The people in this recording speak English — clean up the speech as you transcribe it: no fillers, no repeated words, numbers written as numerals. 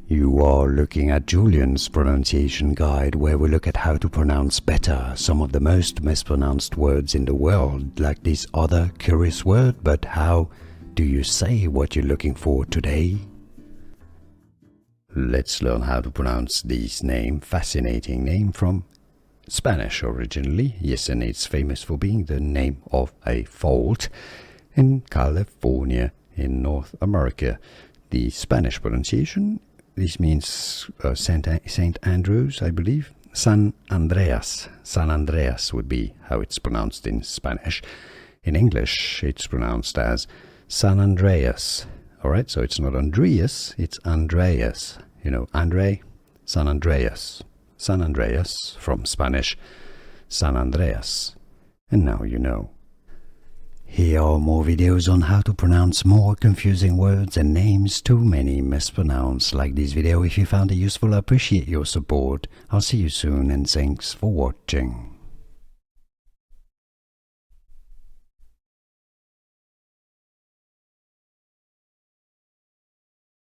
You are looking at Julian's pronunciation guide, where we look at how to pronounce better some of the most mispronounced words in the world, like this other curious word. But how do you say what you're looking for today? Let's learn how to pronounce this name, fascinating name from Spanish originally. Yes, and it's famous for being the name of a fault in California in North America. The Spanish pronunciation, this means Saint Andrews, I believe. San Andreas. San Andreas would be how it's pronounced in Spanish. In English, it's pronounced as San Andreas. Alright, so it's not Andreas, it's Andreas. You know, Andre, San Andreas. San Andreas from Spanish, San Andreas. And now you know. Here are more videos on how to pronounce more confusing words and names too many mispronounced. Like this video if you found it useful. I appreciate your support. I'll see you soon and thanks for watching.